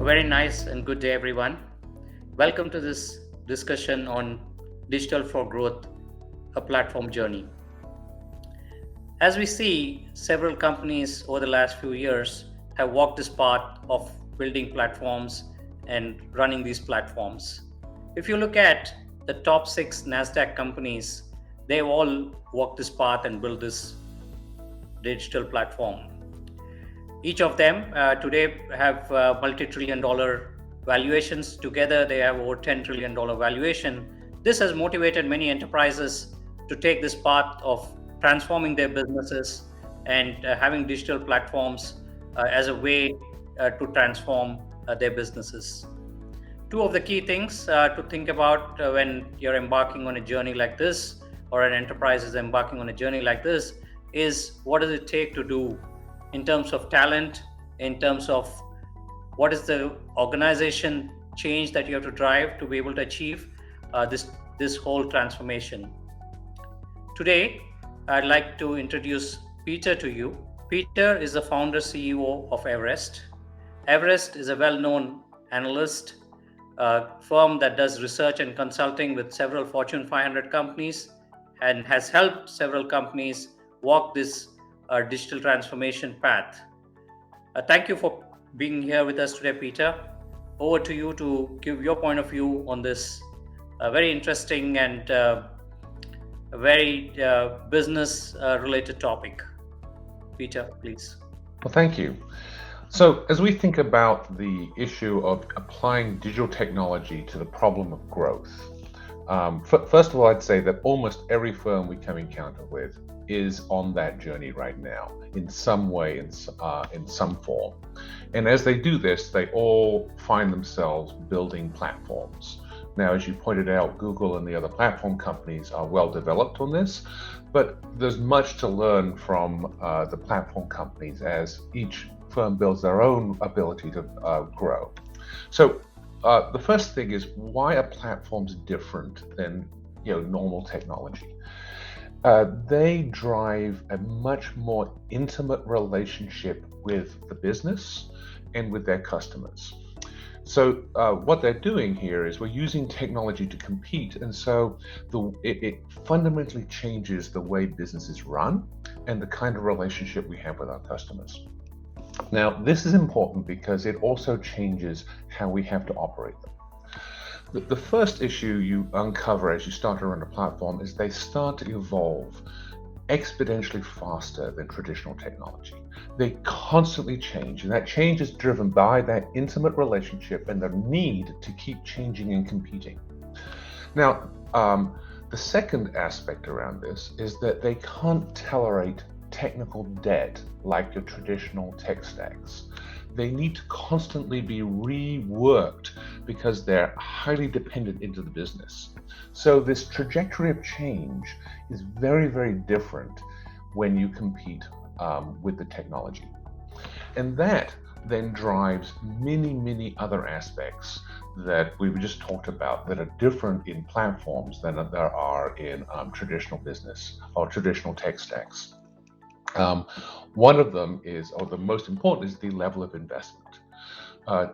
A very nice and good day, everyone. Welcome to this discussion on Digital for Growth, a platform journey. As we see, several companies over the last few years have walked this path of building platforms and running these platforms. If you look at the top 6 NASDAQ companies, they've all walked this path and built this digital platform. Each of them today have multi-trillion dollar valuations. Together, they have over $10 trillion valuation. This has motivated many enterprises to take this path of transforming their businesses and having digital platforms as a way to transform their businesses. Two of the key things to think about when you're embarking on a journey like this, or an enterprise is embarking on a journey like this, is what does it take to do in terms of talent, in terms of what is the organization change that you have to drive to be able to achieve this whole transformation. Today, I'd like to introduce Peter to you. Peter is the founder CEO of Everest. Everest is a well-known analyst firm that does research and consulting with several Fortune 500 companies and has helped several companies walk this digital transformation path. Thank you for being here with us today, Peter. Over to you to give your point of view on this very interesting and very business related topic. Peter, please. Well, thank you. So as we think about the issue of applying digital technology to the problem of growth, first of all, I'd say that almost every firm we come encounter with is on that journey right now in some way, in some form. And as they do this, they all find themselves building platforms. Now, as you pointed out, Google and the other platform companies are well developed on this, but there's much to learn from the platform companies as each firm builds their own ability to grow. So the first thing is, why are platforms different than normal technology? They drive a much more intimate relationship with the business and with their customers. So what they're doing here is we're using technology to compete, and so it fundamentally changes the way businesses run and the kind of relationship we have with our customers. Now, this is important because it also changes how we have to operate them. The first issue you uncover as you start to run a platform is they start to evolve exponentially faster than traditional technology. They constantly change, and that change is driven by that intimate relationship and the need to keep changing and competing. Now, the second aspect around this is that they can't tolerate technical debt like your traditional tech stacks. They need to constantly be reworked because they're highly dependent into the business. So this trajectory of change is very, very different when you compete with the technology. And that then drives many, many other aspects that we've just talked about that are different in platforms than there are in traditional business or traditional tech stacks. One of them is, or the most important, is the level of investment.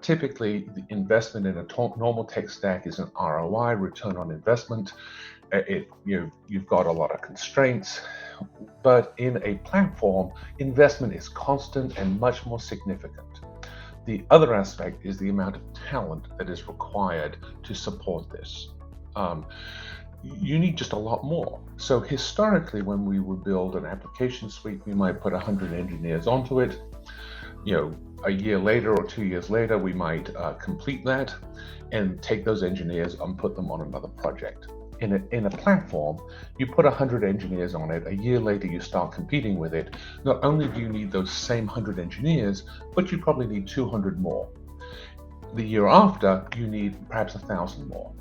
Typically, the investment in a normal tech stack is an ROI, return on investment. You've got a lot of constraints, but in a platform, investment is constant and much more significant. The other aspect is the amount of talent that is required to support this. You need just a lot more. So historically, when we would build an application suite, we might put 100 engineers onto it. A year later or 2 years later, we might complete that and take those engineers and put them on another project. In a platform, you put 100 engineers on it. A year later, you start competing with it. Not only do you need those same 100 engineers, but you probably need 200 more. The year after, you need perhaps 1,000 more.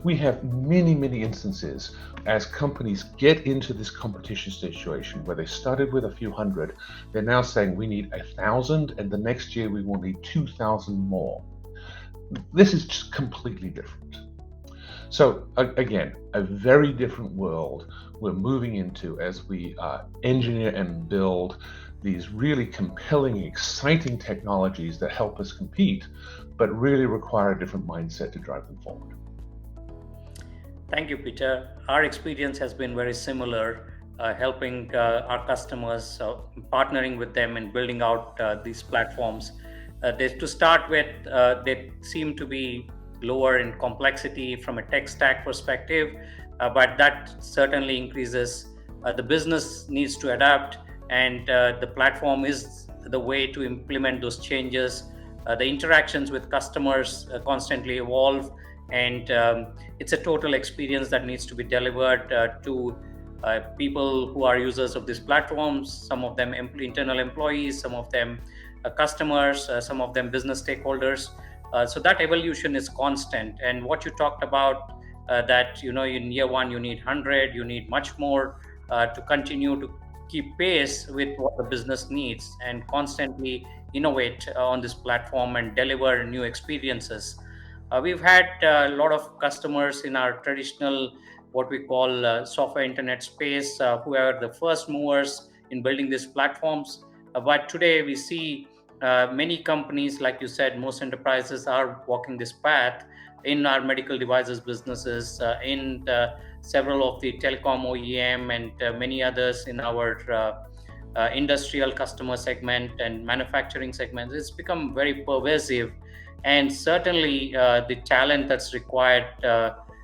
We have many, many instances as companies get into this competition situation where they started with a few hundred. They're now saying we need 1,000, and the next year we will need 2,000 more. This is just completely different. So again, a very different world we're moving into as we engineer and build these really compelling, exciting technologies that help us compete, but really require a different mindset to drive them forward. Thank you, Peter. Our experience has been very similar, helping our customers, partnering with them and building out these platforms. To start with, they seem to be lower in complexity from a tech stack perspective, but that certainly increases. The business needs to adapt, and the platform is the way to implement those changes. The interactions with customers constantly evolve, and it's a total experience that needs to be delivered to people who are users of these platforms, some of them internal employees, some of them customers, some of them business stakeholders. So that evolution is constant. And what you talked about, that in year one you need 100, you need much more to continue to keep pace with what the business needs and constantly innovate on this platform and deliver new experiences. We've had a lot of customers in our traditional, what we call software internet space, who are the first movers in building these platforms. But today we see many companies, like you said, most enterprises are walking this path in our medical devices businesses, in several of the telecom OEM and many others in our industrial customer segment and manufacturing segments. It's become very pervasive. And certainly the talent that's required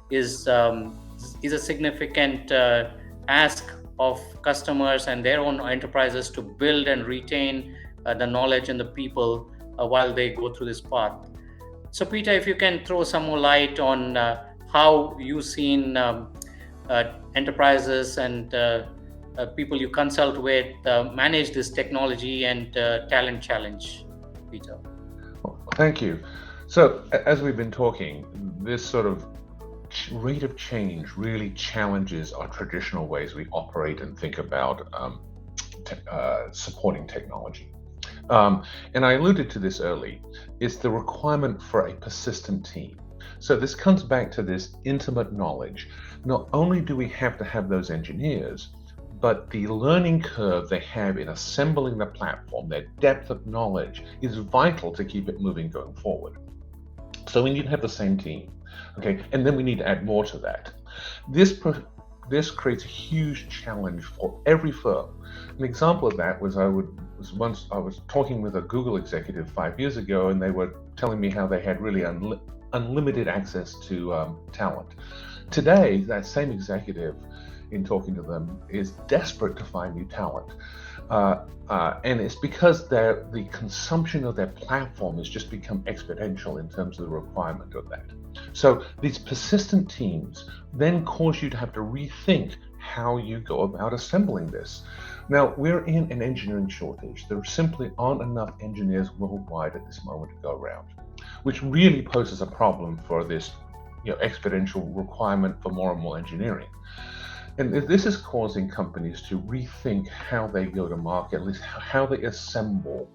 is a significant ask of customers and their own enterprises to build and retain the knowledge and the people while they go through this path. So Peter, if you can throw some more light on how you've seen enterprises and people you consult with manage this technology and talent challenge, Peter. Thank you. So as we've been talking, this sort of rate of change really challenges our traditional ways we operate and think about supporting technology. And I alluded to this early, it's the requirement for a persistent team. So this comes back to this intimate knowledge. Not only do we have to have those engineers, but the learning curve they have in assembling the platform, their depth of knowledge, is vital to keep it moving going forward. So we need to have the same team, okay? And then we need to add more to that. This creates a huge challenge for every firm. An example of that was I was talking with a Google executive 5 years ago, and they were telling me how they had really unlimited access to talent. Today, that same executive, in talking to them, is desperate to find new talent. And it's because the consumption of their platform has just become exponential in terms of the requirement of that. So these persistent teams then cause you to have to rethink how you go about assembling this. Now, we're in an engineering shortage. There simply aren't enough engineers worldwide at this moment to go around, which really poses a problem for this exponential requirement for more and more engineering. And this is causing companies to rethink how they go to market, at least how they assemble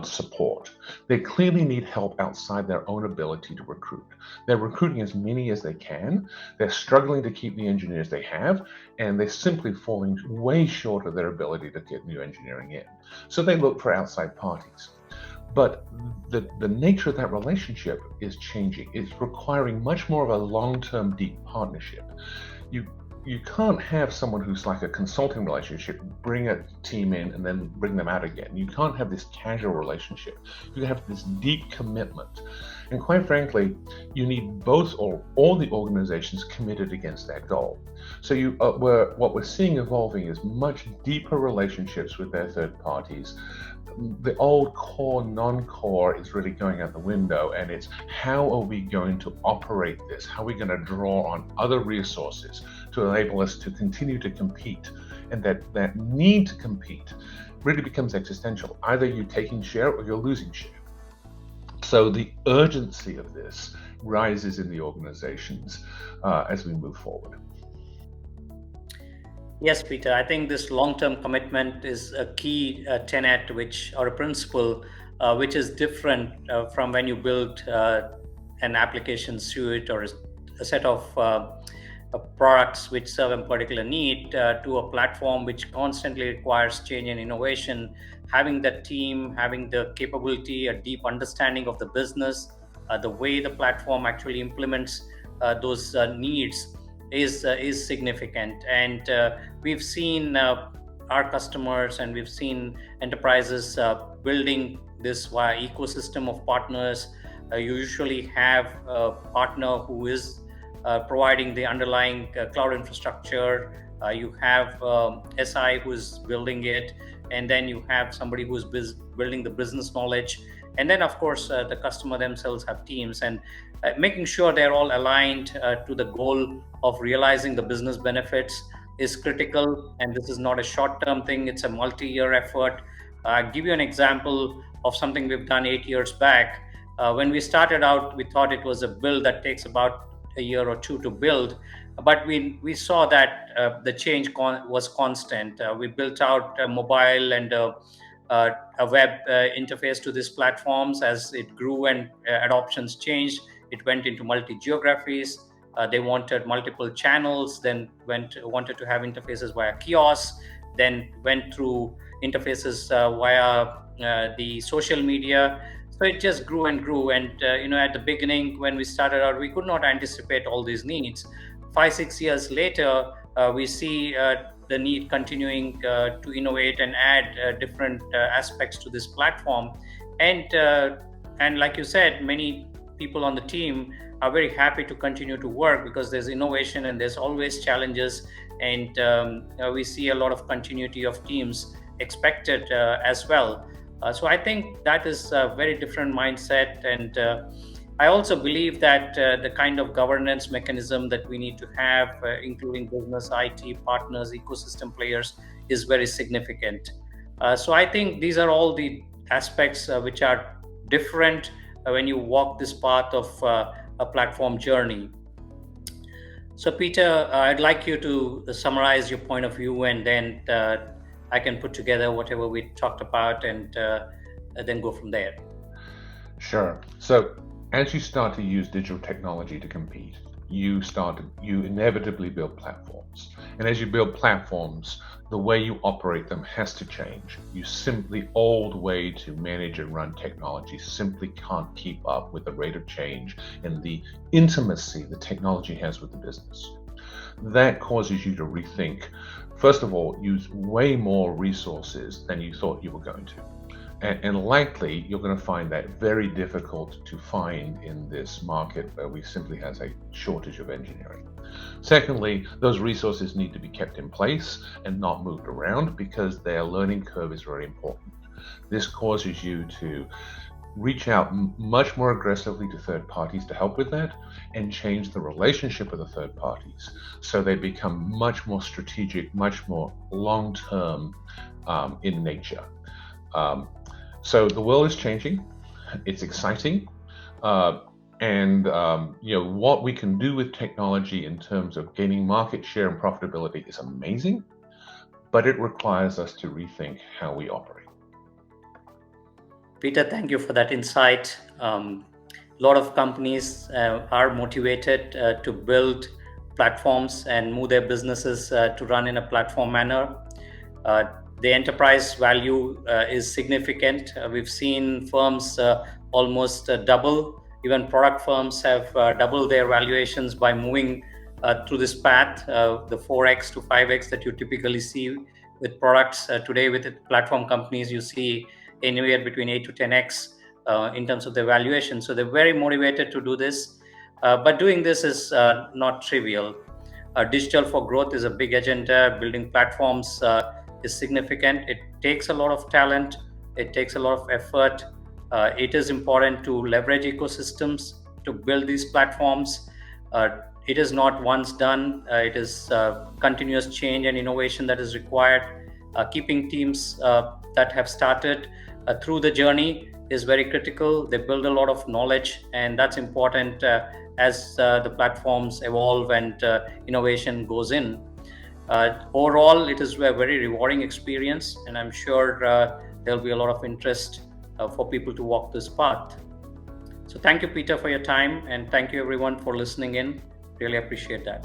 support. They clearly need help outside their own ability to recruit. They're recruiting as many as they can. They're struggling to keep the engineers they have, and they're simply falling way short of their ability to get new engineering in. So they look for outside parties. But the nature of that relationship is changing. It's requiring much more of a long-term, deep partnership. You can't have someone who's like a consulting relationship, bring a team in and then bring them out again. You can't have this casual relationship. You have this deep commitment. And quite frankly, you need both or all the organizations committed against that goal. So what we're seeing evolving is much deeper relationships with their third parties. The old core, non-core is really going out the window, and it's how are we going to operate this? How are we going to draw on other resources to enable us to continue to compete? And that need to compete really becomes existential. Either you're taking share or you're losing share. So the urgency of this rises in the organizations as we move forward. Yes, Peter, I think this long-term commitment is a key tenet, or a principle, which is different from when you build an application suite or a set of products which serve a particular need to a platform which constantly requires change and innovation. Having that team, having the capability, a deep understanding of the business, the way the platform actually implements those needs is significant. And we've seen our customers and we've seen enterprises building this via ecosystem of partners. You usually have a partner who is providing the underlying cloud infrastructure. You have SI who is building it, and then you have somebody who is building the business knowledge. And then, of course, the customer themselves have teams, and making sure they're all aligned to the goal of realizing the business benefits is critical. And this is not a short-term thing, it's a multi-year effort. I'll give you an example of something we've done 8 years back. When we started out, we thought it was a build that takes about a year or two to build, but we saw that the change was constant. We built out a mobile and a web interface to these platforms. As it grew and adoptions changed, it went into multi geographies. They wanted multiple channels, then wanted to have interfaces via kiosks, then went through interfaces via the social media. So it just grew and grew. And at the beginning, when we started out, we could not anticipate all these needs. 5-6 years later, we see the need continuing to innovate and add different aspects to this platform. And like you said, many people on the team are very happy to continue to work because there's innovation and there's always challenges. And we see a lot of continuity of teams expected as well. So I think that is a very different mindset. And I also believe that the kind of governance mechanism that we need to have, including business, IT, partners, ecosystem players, is very significant. So I think these are all the aspects which are different when you walk this path of a platform journey. So Peter, I'd like you to summarize your point of view, and then I can put together whatever we talked about and then go from there. Sure. So as you start to use digital technology to compete, you inevitably build platforms. And as you build platforms, the way you operate them has to change. The old way to manage and run technology simply can't keep up with the rate of change and the intimacy the technology has with the business. That causes you to rethink. First of all, use way more resources than you thought you were going to. And likely, you're going to find that very difficult to find in this market where we simply has a shortage of engineering. Secondly, those resources need to be kept in place and not moved around because their learning curve is very important. This causes you to reach out much more aggressively to third parties to help with that and change the relationship with the third parties so they become much more strategic, much more long-term in nature. So the world is changing. It's exciting. And what we can do with technology in terms of gaining market share and profitability is amazing, but it requires us to rethink how we operate. Peter, thank you for that insight. A lot of companies are motivated to build platforms and move their businesses to run in a platform manner. The enterprise value is significant. We've seen firms almost double. Even product firms have doubled their valuations by moving through this path, the 4x to 5x that you typically see with products. Today with platform companies, you see anywhere between 8 to 10x in terms of their valuation. So they're very motivated to do this. But doing this is not trivial. Digital for growth is a big agenda. Building platforms is significant. It takes a lot of talent. It takes a lot of effort. It is important to leverage ecosystems to build these platforms. It is not once done. It is continuous change and innovation that is required. Keeping teams that have started through the journey is very critical. They build a lot of knowledge, and that's important as the platforms evolve and innovation goes in. Overall, it is a very rewarding experience, and I'm sure there'll be a lot of interest for people to walk this path. So thank you, Peter, for your time, and thank you everyone for listening in. Really appreciate that.